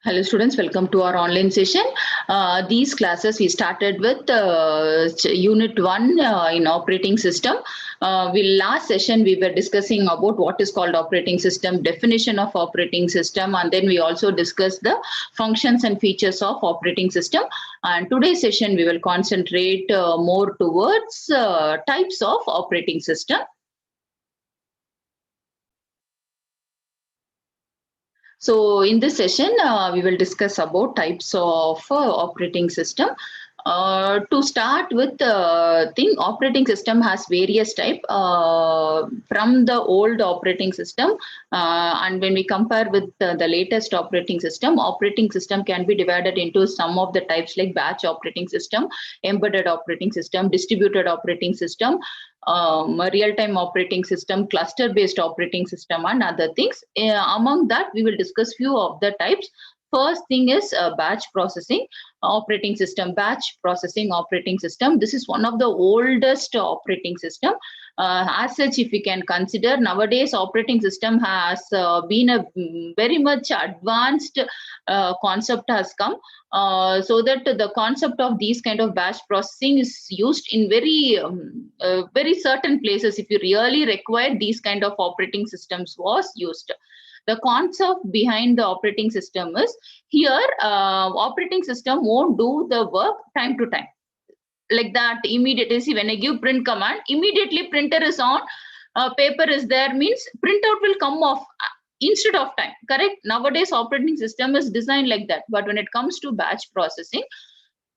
Hello students, welcome to our online session. These classes we started with unit 1 in operating system. Last session we were discussing about what is called operating system, definition of operating system, and then we also discussed the functions and features of operating system. And today's session we will concentrate more towards types of operating system. So in this session, we will discuss about types of operating system. To start with the thing, operating system has various type from the old operating system, and when we compare with the latest operating system can be divided into some of the types like batch operating system, embedded operating system, distributed operating system, real-time operating system, cluster-based operating system, and other things. Among that, we will discuss few of the types. First thing is batch processing operating system. Batch processing operating system. This is one of the oldest operating system. As such, if we can consider nowadays, operating system has been a very much advanced concept has come. So that the concept of these kind of batch processing is used in very certain places. If you really require these kind of operating systems was used. The concept behind the operating system is here operating system won't do the work time to time. Like that immediately, see, when I give print command, immediately printer is on, paper is there, means printout will come off instead of time, correct? Nowadays operating system is designed like that, but when it comes to batch processing,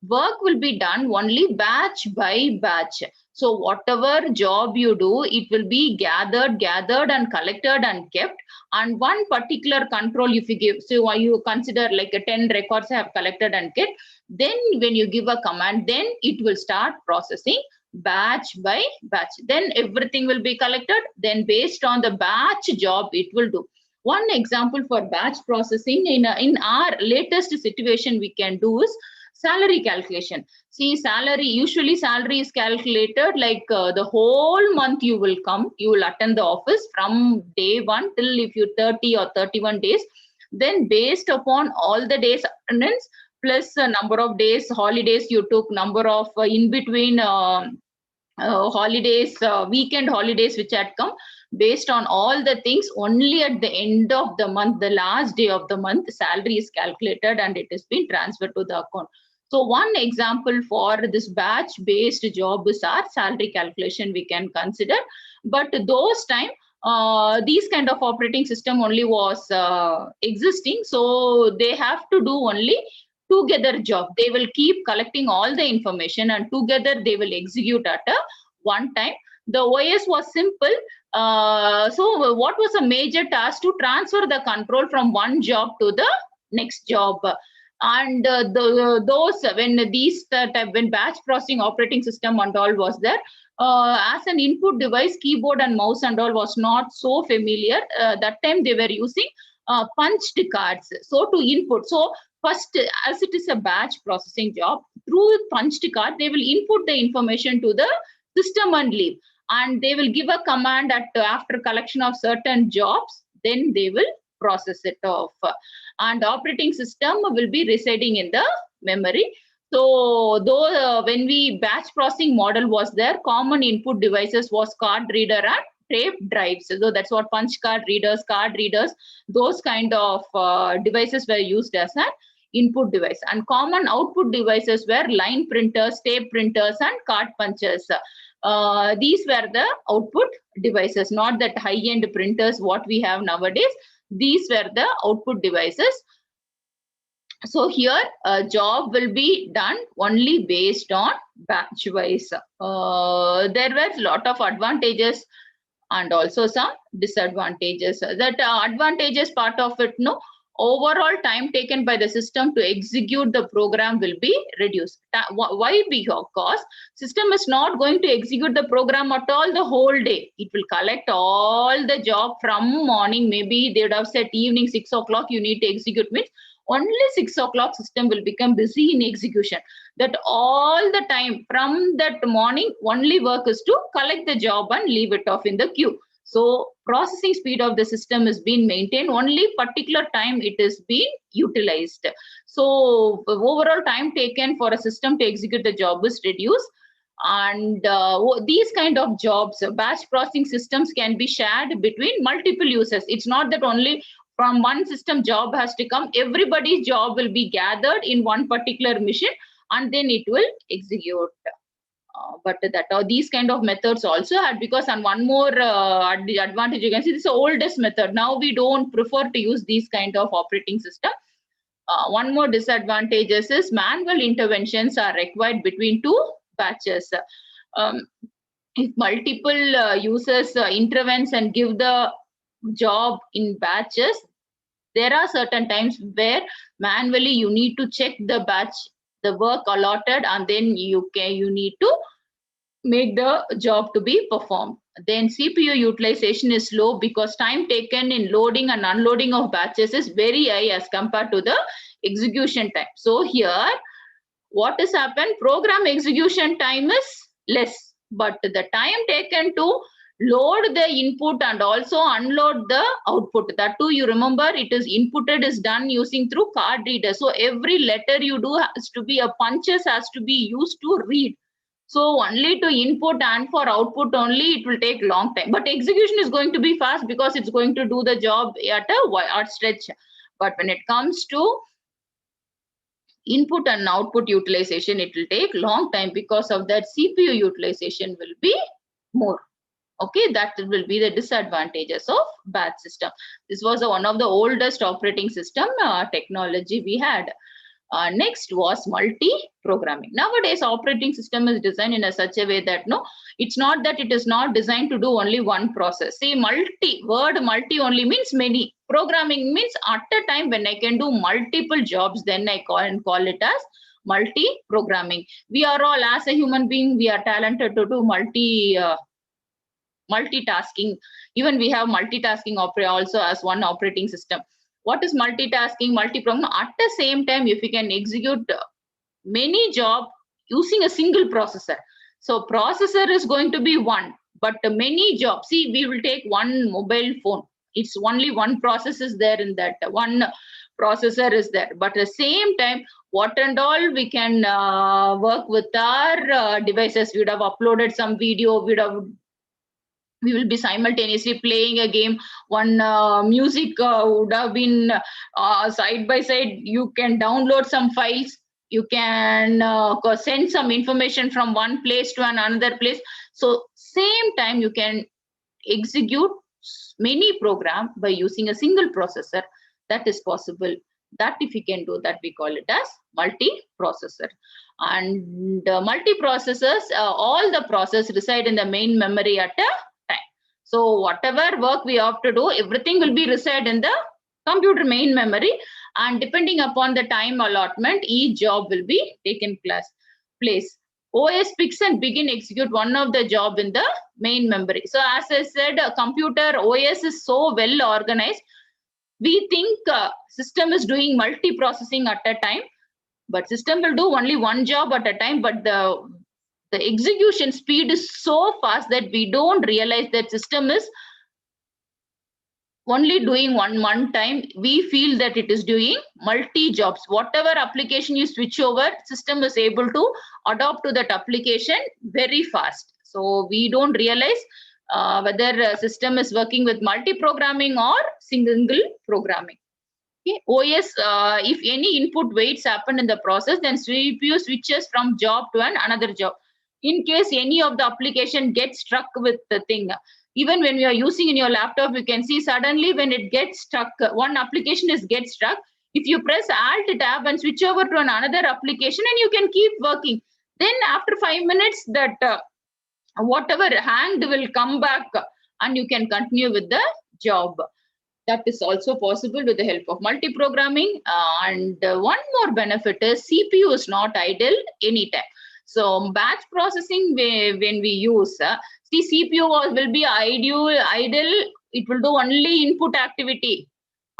work will be done only batch by batch. So whatever job you do, it will be gathered and collected and kept. And one particular control, if you give, so you consider like a 10 records have collected and kept, then when you give a command, then it will start processing batch by batch. Then everything will be collected. Then based on the batch job, it will do. One example for batch processing in our latest situation we can do is salary calculation. See, usually salary is calculated like the whole month you will come, you will attend the office from day 1 till if you 30 or 31 days. Then based upon all the days attendance plus the number of days, holidays you took, number of in between holidays, weekend holidays which had come, based on all the things, only at the end of the month, the last day of the month, salary is calculated and it has been transferred to the account. So one example for this batch based job is our salary calculation we can consider. But those time these kind of operating system only was existing, so they have to do only together job. They will keep collecting all the information and together they will execute at a one time. The OS was simple. So what was a major task? To transfer the control from one job to the next job. And when batch processing operating system and all was there, as an input device, keyboard and mouse and all was not so familiar. That time they were using punched cards. So to input, so first, as it is a batch processing job, through punched card, they will input the information to the system and leave. And they will give a command after collection of certain jobs, then they will process it off. And operating system will be residing in the memory. So though when we batch processing model was there, common input devices was card reader and tape drives. So that's what punch card readers, those kind of devices were used as an input device. And common output devices were line printers, tape printers, and card punchers. These were the output devices, not that high-end printers what we have nowadays. These were the output devices. So here a job will be done only based on batch wise. There were a lot of advantages and also some disadvantages. That advantages part of it, no, overall time taken by the system to execute the program will be reduced. Why? Because system is not going to execute the program at all the whole day. It will collect all the job from morning. Maybe they would have said evening 6 o'clock you need to execute, means only 6 o'clock system will become busy in execution. That all the time from that morning only work is to collect the job and leave it off in the queue. So processing speed of the system is being maintained, only particular time it is being utilized. So overall time taken for a system to execute the job is reduced. And these kind of jobs, batch processing systems can be shared between multiple users. It's not that only from one system job has to come, everybody's job will be gathered in one particular machine and then it will execute. But that these kind of methods also had, because on one more advantage you can see, this is the oldest method. Now we don't prefer to use these kind of operating system. One more disadvantages is manual interventions are required between two batches. If multiple users intervenes and give the job in batches, there are certain times where manually you need to check the batch, the work allotted, and then you need to make the job to be performed. Then CPU utilization is low because time taken in loading and unloading of batches is very high as compared to the execution time. So here what has happened, program execution time is less, but the time taken to load the input and also unload the output, that too you remember, it is inputted is done using through card reader. So every letter you do has to be, a punches has to be used to read. So only to input and for output only it will take long time, but execution is going to be fast because it's going to do the job at a stretch. But when it comes to input and output utilization, it will take long time. Because of that, CPU utilization will be more. Okay, that will be the disadvantages of batch system. This was one of the oldest operating system technology we had. Next was multi-programming. Nowadays, operating system is designed in such a way that it's not that it is not designed to do only one process. See, word multi only means many. Programming means at a time when I can do multiple jobs, then I call it as multi-programming. We are all, as a human being, we are talented to do multitasking. Even we have multitasking also as one operating system. What is multitasking? Multi-programming. At the same time, if you can execute many jobs using a single processor. So processor is going to be one, but many jobs. See, we will take one mobile phone. It's only one process is there in that. One processor is there. But at the same time, what and all we can work with our devices. We would have uploaded some video. We will be simultaneously playing a game. One music would have been side by side. You can download some files. You can send some information from one place to another place. So same time you can execute many programs by using a single processor. That is possible. That if you can do that, we call it as multi-processor. And multi-processors, all the process reside in the main memory at a time. So whatever work we have to do, everything will be reside in the computer main memory, and depending upon the time allotment, each job will be taken place. OS picks and begin execute one of the job in the main memory. So as I said, a computer OS is so well organized. We think system is doing multi-processing at a time, but system will do only one job at a time. But the execution speed is so fast that we don't realize that system is only doing one time. We feel that it is doing multi jobs. Whatever application you switch over, system is able to adopt to that application very fast. So we don't realize whether a system is working with multi-programming or single programming. Okay. OS, if any input waits happen in the process, then CPU switches from job to another job. In case any of the application gets stuck with the thing, even when you are using in your laptop, you can see suddenly when it gets stuck, one application gets stuck. If you press Alt tab and switch over to another application, and you can keep working. Then after 5 minutes, that whatever hanged will come back, and you can continue with the job. That is also possible with the help of multi-programming. And one more benefit is CPU is not idle anytime. So batch processing, when we use, see, CPU will be idle. It will do only input activity.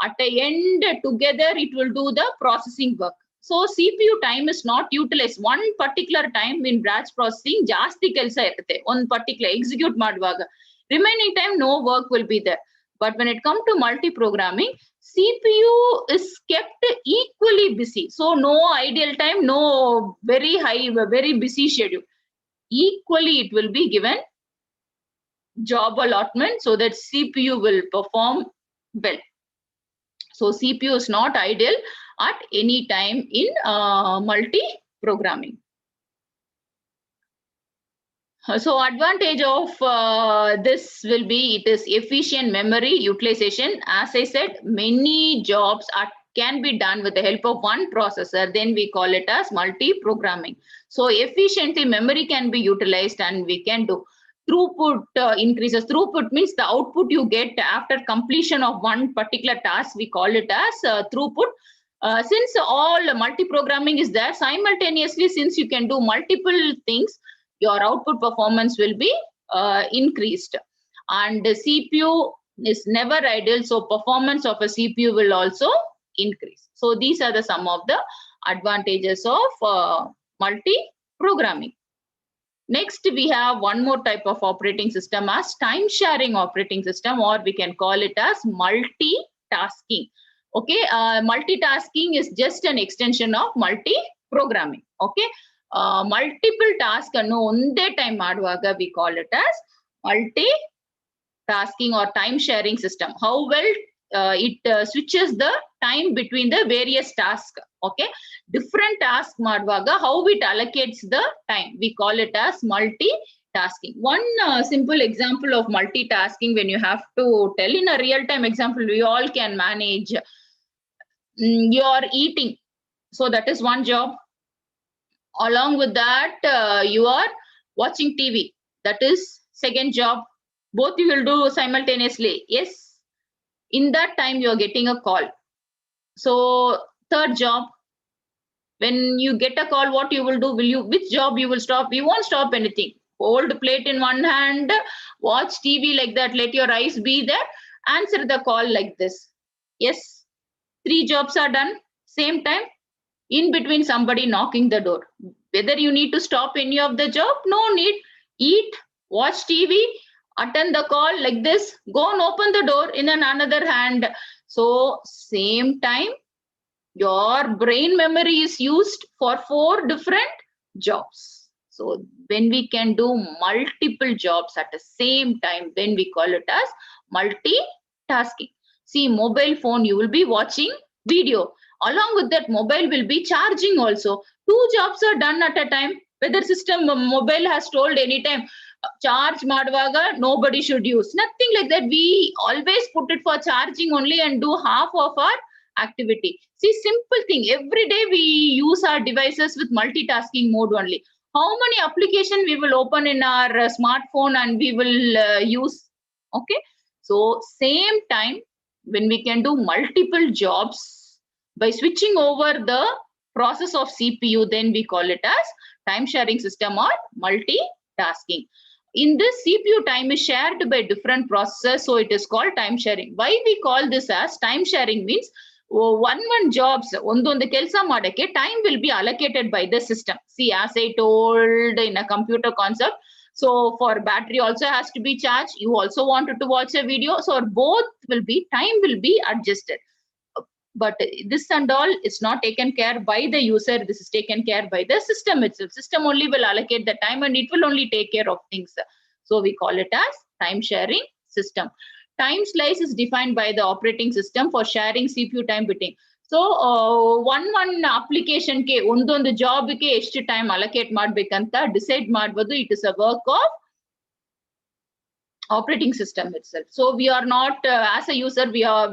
At the end, together, it will do the processing work. So CPU time is not utilized. One particular time in batch processing, ಜಾಸ್ತಿ ಕೆಲಸ ಇರುತ್ತೆ. One particular execute ಮಾಡುವಾಗ. Remaining time, no work will be there. But when it comes to multi-programming, CPU is kept equally busy. So no ideal time, no very high, very busy schedule. Equally, it will be given job allotment so that CPU will perform well. So CPU is not ideal at any time in multi-programming. So advantage of this will be it is efficient memory utilization. As I said, many jobs can be done with the help of one processor. Then we call it as multi-programming. So efficiently memory can be utilized and we can do. Throughput increases. Throughput means the output you get after completion of one particular task. We call it as throughput. Since all multi-programming is there simultaneously, since you can do multiple things, your output performance will be increased. And the CPU is never idle, so performance of a CPU will also increase. So these are some of the advantages of multi-programming. Next, we have one more type of operating system as time sharing operating system, or we can call it as multitasking. Okay, multitasking is just an extension of multi-programming. Okay, multiple tasks onde time ಮಾಡುವಾಗ we call it as multitasking or time sharing system. How well it switches the time between the various tasks. Okay, different tasks ಮಾಡುವಾಗ how it allocates the time, we call it as multitasking. One simple example of multitasking, when you have to tell in a real time example, we all can manage. You're eating, so that is one job. Along with that, you are watching TV. That is second job. Both you will do simultaneously. Yes. In that time, you are getting a call. So third job. When you get a call, what you will do? Which job you will stop? You won't stop anything. Hold the plate in one hand, watch TV like that. Let your eyes be there. Answer the call like this. Yes. 3 jobs are done. Same time. In between somebody knocking the door. Whether you need to stop any of the job, no need. Eat, watch TV, attend the call like this, go and open the door in another hand. So same time, your brain memory is used for 4 different jobs. So when we can do multiple jobs at the same time, then we call it as multitasking. See, mobile phone, you will be watching video. Along with that, mobile will be charging also. 2 jobs are done at a time. Weather system mobile has told anytime charge ಮಾಡುವಾಗ nobody should use. Nothing like that. We always put it for charging only and do half of our activity. See, simple thing. Every day we use our devices with multitasking mode only. How many applications we will open in our smartphone and we will use? Okay. So same time, when we can do multiple jobs by switching over the process of CPU, then we call it as time sharing system or multitasking. In this, CPU time is shared by different processors, so it is called time sharing. Why we call this as time sharing means one jobs ondondu kelsa madake time will be allocated by the system. See, as I told in a computer concept, so for battery also has to be charged. You also wanted to watch a video, so both will be, time will be adjusted. But this and all is not taken care by the user. This is taken care by the system itself. System only will allocate the time and it will only take care of things. So we call it as time sharing system. Time slice is defined by the operating system for sharing CPU time between. So one application ke ondondu job ke ಎಷ್ಟು time allocate ಮಾಡಬೇಕಂತ decide ಮಾಡುವುದು, it is a work of operating system itself. So we are not as a user,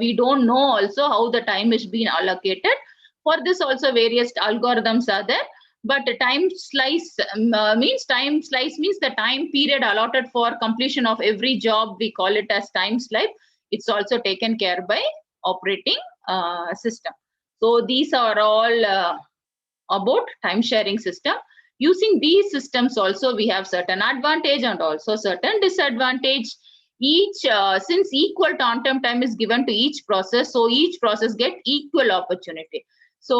we don't know also how the time is being allocated. For this also various algorithms are there, but time slice means the time period allotted for completion of every job, we call it as time slice. It's also taken care by operating system. So these are all about time sharing system. Using these systems also, we have certain advantage and also certain disadvantage. Each since equal on-time time is given to each process, so each process get equal opportunity. So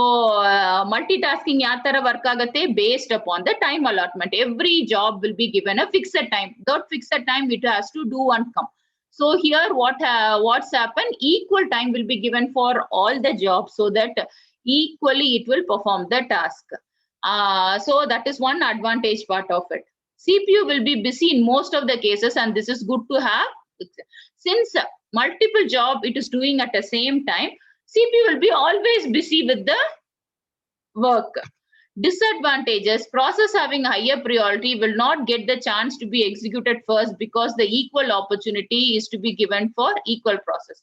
multitasking yatara work agate based upon the time allotment. Every job will be given a fixed time. That fixed time it has to do and come. So here what's happened, equal time will be given for all the jobs so that equally it will perform the task. So that is one advantage part of it. CPU will be busy in most of the cases, and this is good to have. Since multiple job it is doing at the same time, CPU will be always busy with the work. Disadvantages, process having higher priority will not get the chance to be executed first because the equal opportunity is to be given for equal process.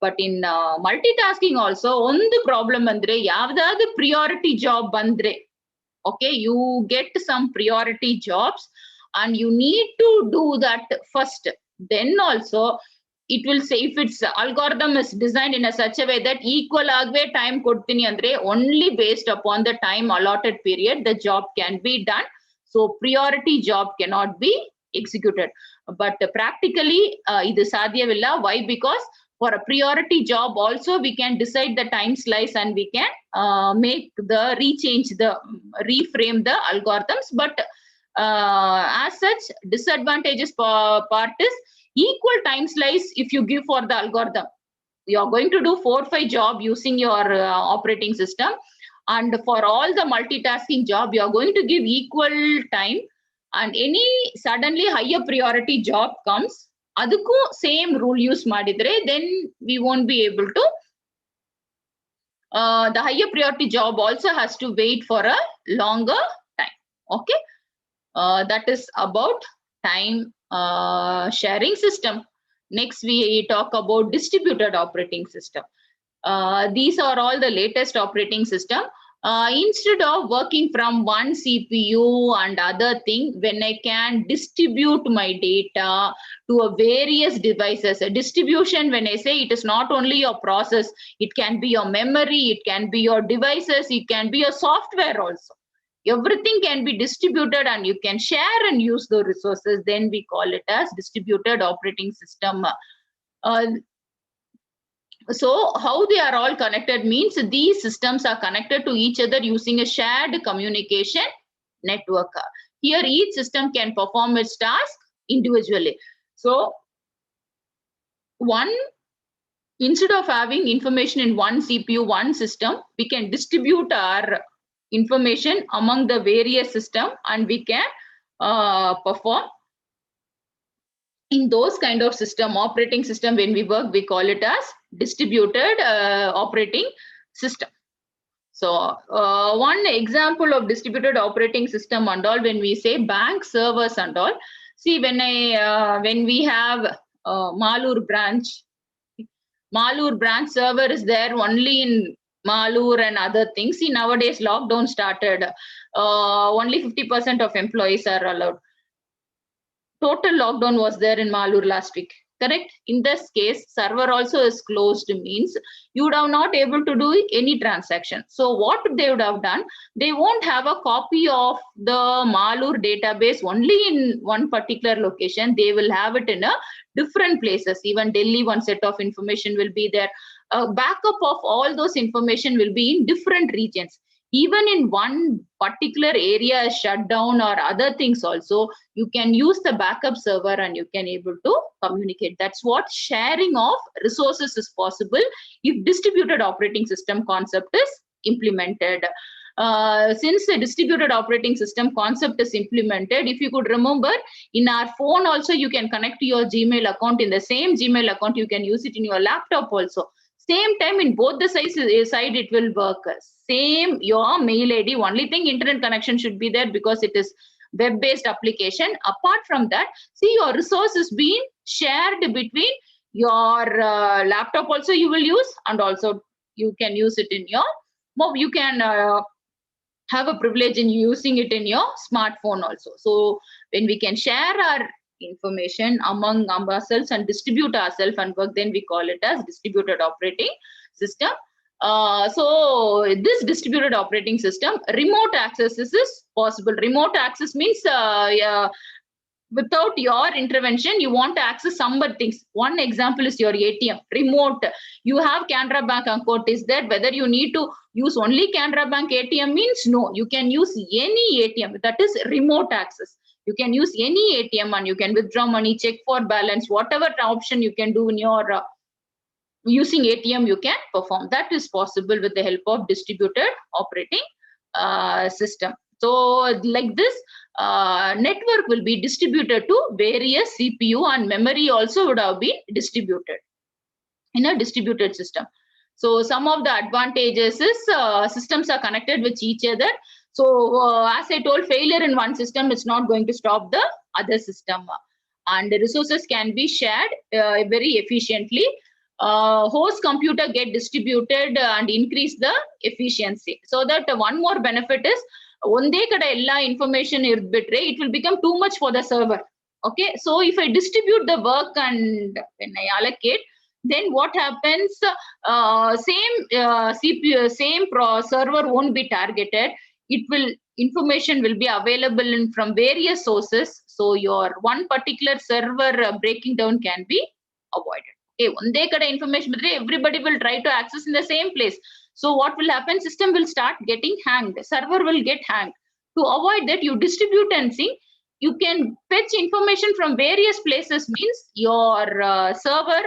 But in multitasking also, one problem andre yavadadu priority job bandre, okay, you get some priority jobs and you need to do that first. Then also it will say, if its algorithm is designed in a such a way that equal agve time kodtini andre, only based upon the time allotted period the job can be done. So priority job cannot be executed. But practically idu sadhyavilla. Why? Because for a priority job also we can decide the time slice and we can make the reframe the algorithms. But as such, disadvantages part is equal time slice. If you give for the algorithm, you are going to do 4 or 5 job using your operating system, and for all the multitasking job you are going to give equal time, and any suddenly higher priority job comes, adukku same rule use madidre, then we won't be able to the higher priority job also has to wait for a longer time. Okay, that is about time sharing system. Next we talk about distributed operating system. These are all the latest operating system. Instead of working from one CPU and other thing, when I can distribute my data to a various devices. A distribution, when I say, it is not only your process, it can be your memory, it can be your devices, it can be your software also. Everything can be distributed and you can share and use the resources. Then we call it as distributed operating system. So how they are all connected means these systems are connected to each other using a shared communication network. Here each system can perform its task individually. So instead of having information in one CPU, one system, we can distribute our information among the various system and we can perform in those kind of system, operating system. When we work, we call it as distributed operating system. So one example of distributed operating system and all, when we say bank servers and all, see, when we have Malur branch server is there only in Malur and other things. See, nowadays lockdown started, only 50% of employees are allowed. Total lockdown was there in Malur last week, correct? In this case, server also is closed, means you would have not able to do any transaction. So what they would have done, they won't have a copy of the Malur database only in one particular location. They will have it in a different places. Even Delhi, one set of information will be there. A backup of all those information will be in different regions. Even in one particular area is shut down or other things also, you can use the backup server and you can able to communicate. That's what sharing of resources is possible if distributed operating system concept is implemented. Since the distributed operating system concept is implemented, if you could remember, in our phone also you can connect to your Gmail account. In the same Gmail account, you can use it in your laptop also. Same time in both the side it will work. Same your mail ID. Only thing, internet connection should be there because it is web-based application. Apart from that, see, your resource is being shared between your laptop also you will use, and also you can use it in your mobile. You can have a privilege in using it in your smartphone also. So when we can share our information among ourselves and distribute ourselves and work, then we call it as distributed operating system. So this distributed operating system, remote access is possible. Remote access means without your intervention, you want to access some things. One example is your ATM, remote. You have Canara Bank account, is that whether you need to use only Canara Bank ATM means no, you can use any ATM, that is remote access. You can use any ATM and you can withdraw money, check for balance, whatever option you can do in your using ATM you can perform. That is possible with the help of distributed operating system. So like this, network will be distributed to various CPU, and memory also would have been distributed in a distributed system. So some of the advantages is systems are connected with each other. So as I told, failure in one system is not going to stop the other system, and the resources can be shared very efficiently. Host computer get distributed and increase the efficiency. So that one more benefit is ಒಂದೇ ಕಡೆ ಎಲ್ಲ information ಇರ್ಬಿಟ್ರೆ it will become too much for the server. Okay, so if I distribute the work and when I allocate, then what happens, same CPU, same server won't be targeted. It will, information will be available from various sources. So your one particular server breaking down can be avoided. Okay, ಒಂದೇ ಕಡೆ information ಬಿಟ್ರೆ everybody will try to access in the same place. So what will happen, system will start getting hanged, server will get hanged. To avoid that, you distribute and see, you can fetch information from various places, means your server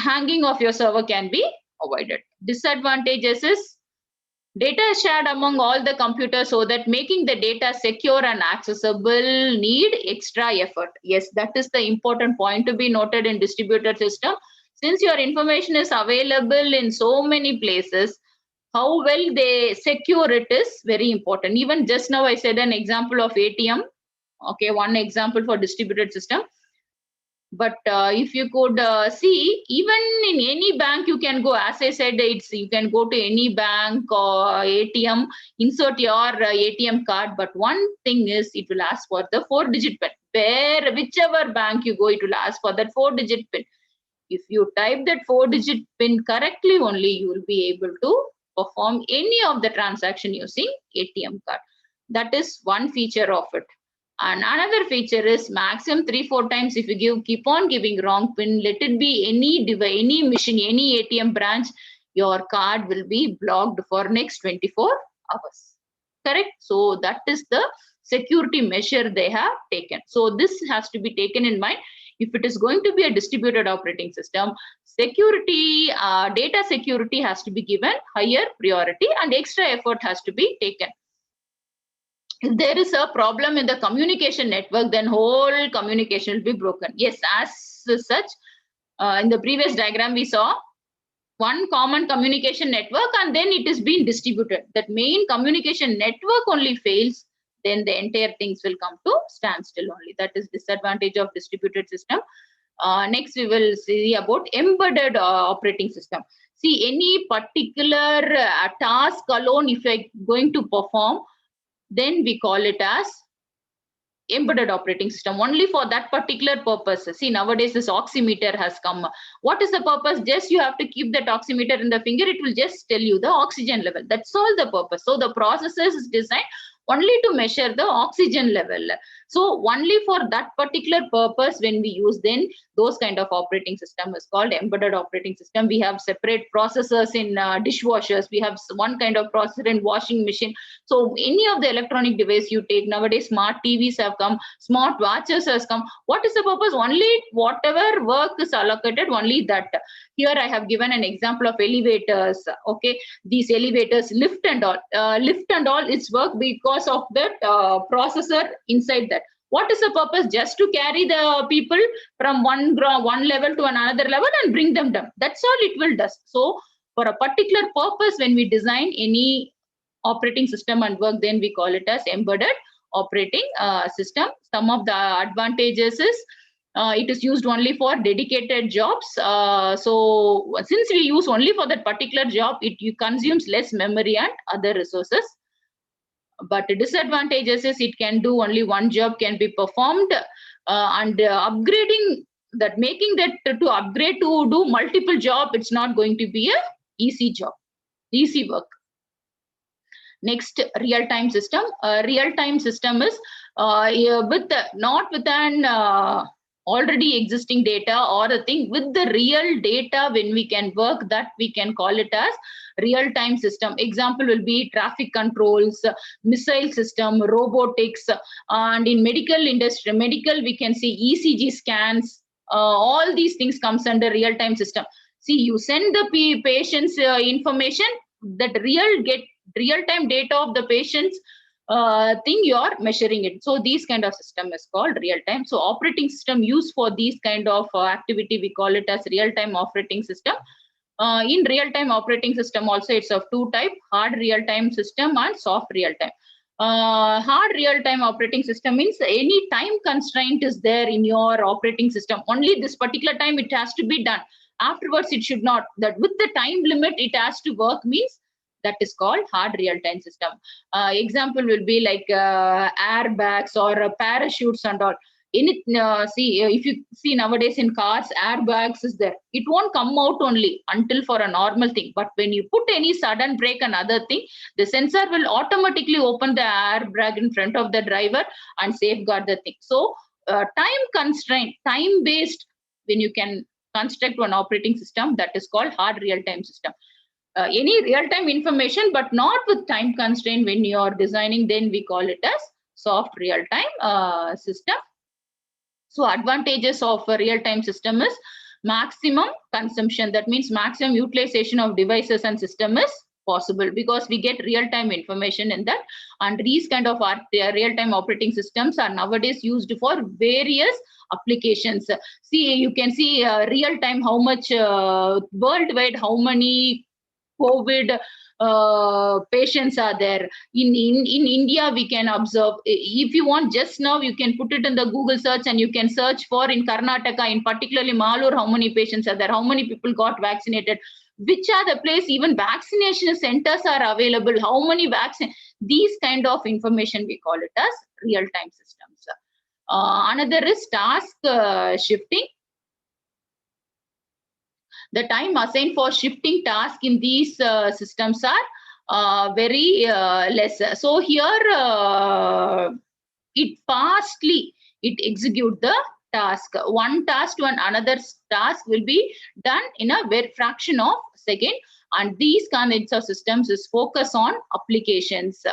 hanging of your server can be avoided. Disadvantages is data is shared among all the computers, so that making the data secure and accessible need extra effort. Yes, that is the important point to be noted in distributed system. Since your information is available in so many places, how well they secure it is very important. Even just now I said an example of ATM. Okay, one example for distributed system. But if you could see, even in any bank you can go, as I said, it's, you can go to any bank or ATM, insert your ATM card, but one thing is it will ask for the 4-digit pin. Where, whichever bank you go, it will ask for that 4-digit pin. If you type that 4-digit pin correctly only, you will be able to perform any of the transaction using ATM card. That is one feature of it. And another feature is maximum 3-4 times if you keep on giving wrong pin, let it be any device, any machine, any ATM branch, your card will be blocked for next 24 hours. Correct? So that is the security measure they have taken. So this has to be taken in mind. If it is going to be a distributed operating system, security, data security has to be given higher priority and extra effort has to be taken. If there is a problem in the communication network, then whole communication will be broken. Yes, as such, in the previous diagram we saw one common communication network and then it is being distributed. That main communication network only fails, then the entire things will come to standstill only. That is disadvantage of distributed system. Next we will see about embedded operating system. See, any particular task alone if I'm going to perform, then we call it as embedded operating system, only for that particular purpose. See, nowadays this oximeter has come. What is the purpose? Just you have to keep that oximeter in the finger, it will just tell you the oxygen level. That's all the purpose. So the processor is designed only to measure the oxygen level. So only for that particular purpose when we use, then those kind of operating system is called embedded operating system. We have separate processors in dishwashers. We have one kind of processor in washing machine. So any of the electronic device you take nowadays, smart TVs have come, smart watches has come. What is the purpose? Only whatever work is allocated, only that. Here I have given an example of elevators. Okay, these elevators, lift and all, its work because of that processor inside that. What is the purpose? Just to carry the people from one level to another level and bring them down. That's all it will do. So for a particular purpose, when we design any operating system and work, then we call it as embedded operating system. Some of the advantages is it is used only for dedicated jobs. So since we use only for that particular job, it consumes less memory and other resources. But disadvantages is it can do only one job can be performed, and upgrading that, making that to upgrade to do multiple job, it's not going to be a easy job, easy work. Next, real-time system. Real-time system is not with an already existing data or a thing, with the real data. When we can work that, we can call it as real-time system. Example will be traffic controls, missile system, robotics, and in medical industry, we can see ECG scans. All these things comes under real-time system. See, you send the patient's information, that real-time data of the patient's thing, you are measuring it. So these kind of system is called real time. So operating system used for these kind of activity, we call it as real time operating system. In real time operating system also, it's of two type: hard real time system and soft real time. Hard real time operating system means any time constraint is there in your operating system. Only this particular time it has to be done. Afterwards it should not. That with the time limit it has to work means that is called hard real-time system. Example will be like airbags or parachutes and all. If you see nowadays in cars, airbags is there. It won't come out only until for a normal thing. But when you put any sudden brake and other thing, the sensor will automatically open the airbag in front of the driver and safeguard the thing. So time constraint, time-based, when you can construct one operating system, that is called hard real-time system. Any real-time information, but not with time constraint when you are designing, then we call it as soft real-time system. So advantages of a real-time system is maximum consumption. That means maximum utilization of devices and system is possible because we get real-time information in that. And these kind of real-time operating systems are nowadays used for various applications. See, you can see real-time how much worldwide, how many COVID patients are there. In India, we can observe. If you want just now, you can put it in the Google search and you can search for in Karnataka, in particularly Malur, how many patients are there, how many people got vaccinated, which are the place, even vaccination centers are available, how many vaccine. These kind of information we call it as real-time systems. Another is task shifting. The time assigned for shifting tasks in these systems are very less. So here it execute the task. One task to another task will be done in a very fraction of a second. And these kinds of systems is focus on applications.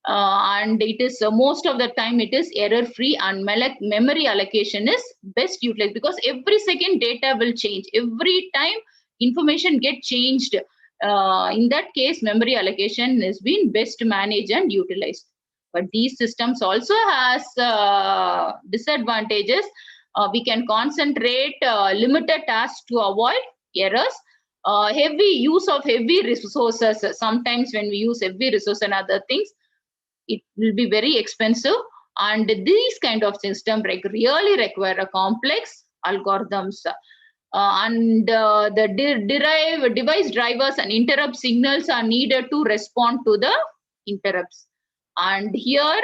And it is most of the time it is error free, and memory allocation is best utilized because every second data will change, every time information get changed. In that case, memory allocation has been best managed and utilized. But these systems also has disadvantages. We can concentrate limited tasks to avoid errors. Heavy use of heavy resources. Sometimes when we use heavy resources and other things, it will be very expensive, and these kind of systems really require a complex algorithms. The device drivers and interrupt signals are needed to respond to the interrupts. And here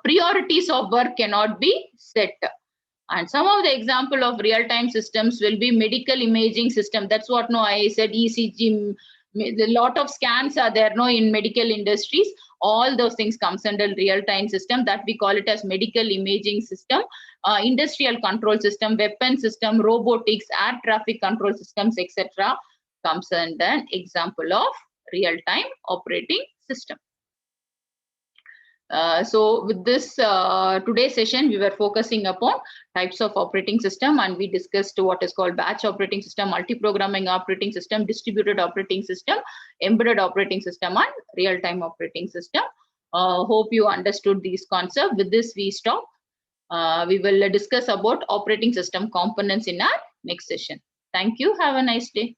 priorities of work cannot be set. And some of the example of real-time systems will be medical imaging system. That's what I said, ECG. A lot of scans are there in medical industries. All those things comes under real-time system, that we call it as medical imaging system. Industrial control system, weapon system, robotics, air traffic control systems, etc. comes under an example of real-time operating system. So with this today's session, we were focusing upon types of operating system, and we discussed what is called batch operating system, multi-programming operating system, distributed operating system, embedded operating system, and real-time operating system. Hope you understood these concepts. With this, we stop. We will discuss about operating system components in our next session. Thank you. Have a nice day.